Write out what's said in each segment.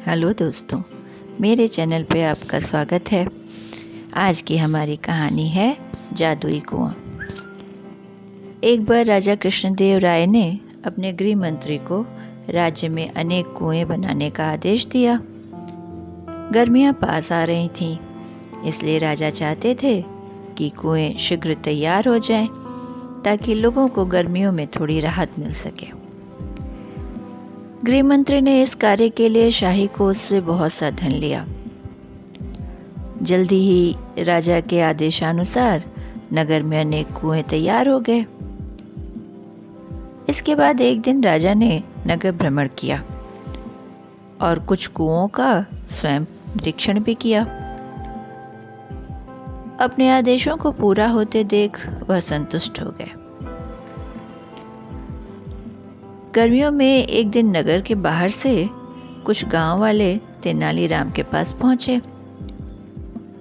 Hello दोस्तों, मेरे channel पे आपका स्वागत है। आज की हमारी कहानी है जादुई कुआं। एक बार राजा कृष्णदेव राय ने अपने गृह मंत्री को राज्य में अनेक कुएं बनाने का आदेश दिया। गर्मियां पास आ रही थीं, इसलिए राजा चाहते थे कि कुएं शीघ्र तैयार हो जाएं, ताकि लोगों को गर्मियों में थोड़ी राहत मिल सके। गृह मंत्री ने इस कार्य के लिए शाही कोष से बहुत सा धन लिया। जल्दी ही राजा के आदेशानुसार नगर में अनेक कुएं तैयार हो गए। इसके बाद एक दिन राजा ने नगर भ्रमण किया और कुछ कुओं का स्वयं निरीक्षण भी किया। अपने आदेशों को पूरा होते देख वह संतुष्ट हो गए। गर्मियों में एक दिन नगर के बाहर से कुछ गांव वाले तेनालीराम के पास पहुंचे।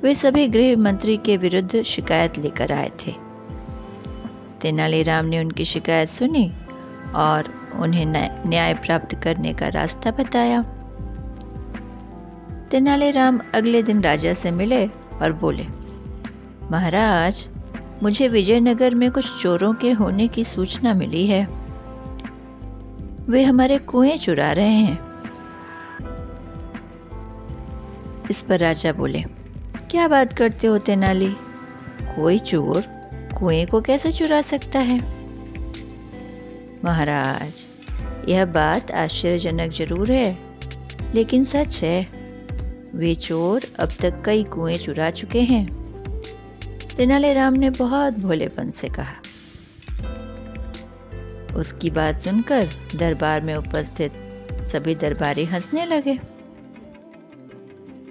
वे सभी गृह मंत्री के विरुद्ध शिकायत लेकर आए थे। तेनालीराम ने उनकी शिकायत सुनी और उन्हें न्याय प्राप्त करने का रास्ता बताया। तेनालीराम अगले दिन राजा से मिले और बोले, महाराज, मुझे विजयनगर में कुछ चोरों के होने की सूचना मिली है। वे हमारे कुएं चुरा रहे हैं। इस पर राजा बोले, क्या बात करते हो तेनाली? कोई चोर कुएं को कैसे चुरा सकता है? महाराज, यह बात आश्चर्यजनक जरूर है, लेकिन सच है। वे चोर अब तक कई कुएं चुरा चुके हैं। तेनालीराम ने बहुत भोलेपन से कहा। उसकी बात सुनकर दरबार में उपस्थित सभी दरबारी हंसने लगे।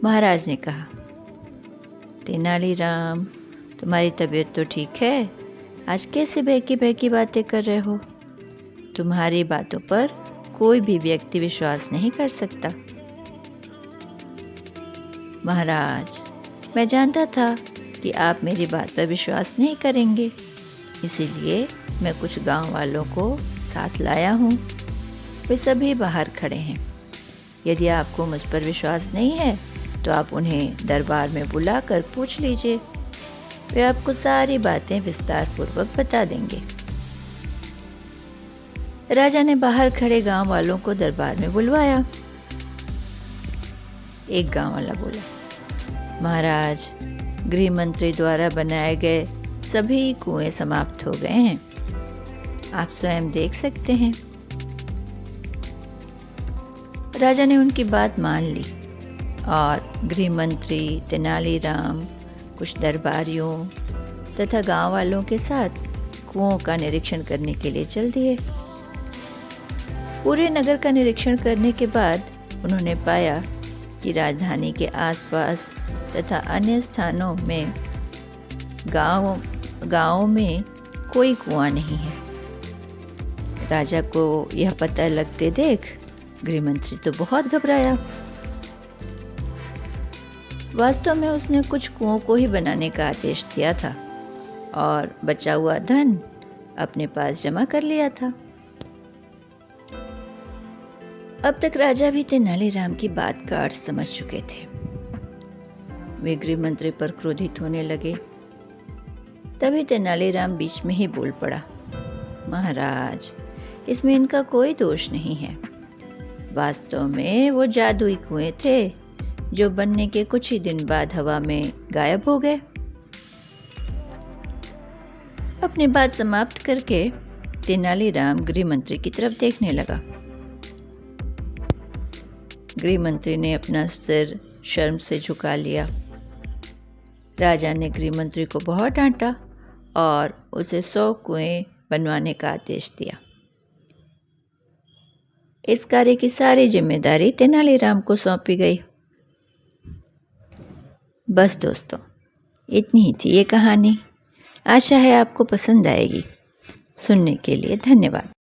महाराज ने कहा, तेनालीराम, तुम्हारी तबीयत तो ठीक है? आज कैसे बहकी बहकी बातें कर रहे हो? तुम्हारी बातों पर कोई भी व्यक्ति विश्वास नहीं कर सकता। महाराज, मैं जानता था कि आप मेरी बात पर विश्वास नहीं करेंगे, इसीलिए मैं कुछ गांव वालों को साथ लाया हूँ। वे सभी बाहर खड़े हैं। यदि आपको मुझ पर विश्वास नहीं है तो आप उन्हें दरबार में बुलाकर पूछ लीजिए। वे आपको सारी बातें विस्तार पूर्वक बता देंगे। राजा ने बाहर खड़े गांव वालों को दरबार में बुलवाया। एक गांव वाला बोला, महाराज, गृह मंत्री द्वारा बनाए गए सभी कुएं समाप्त हो गए हैं। आप स्वयं देख सकते हैं। राजा ने उनकी बात मान ली और गृह मंत्री, तेनालीराम, कुछ दरबारियों तथा गांव वालों के साथ कुओं का निरीक्षण करने के लिए चल दिए। पूरे नगर का निरीक्षण करने के बाद उन्होंने पाया कि राजधानी के आसपास तथा अन्य स्थानों में गांवों में कोई कुआं नहीं है। राजा को यह पता लगते देख गृह मंत्री तो बहुत घबराया। वास्तव में उसने कुछ कुओं को ही बनाने का आदेश दिया था और बचा हुआ धन अपने पास जमा कर लिया था। अब तक राजा भी तेनालीराम की बात का अर्थ समझ चुके थे। वे गृह मंत्री पर क्रोधित होने लगे। तभी तेनालीराम बीच में ही बोल पड़ा, महाराज, इसमें इनका कोई दोष नहीं है। वास्तव में वो जादुई कुएं थे जो बनने के कुछ ही दिन बाद हवा में गायब हो गए। अपनी बात समाप्त करके तेनालीराम गृह मंत्री की तरफ देखने लगा। गृह मंत्री ने अपना सिर शर्म से झुका लिया। राजा ने गृह मंत्री को बहुत डांटा और उसे 100 कुएं बनवाने का आदेश दिया। इस कार्य की सारी जिम्मेदारी तेनालीराम को सौंपी गई। बस दोस्तों, इतनी ही थी ये कहानी। आशा है आपको पसंद आएगी। सुनने के लिए धन्यवाद।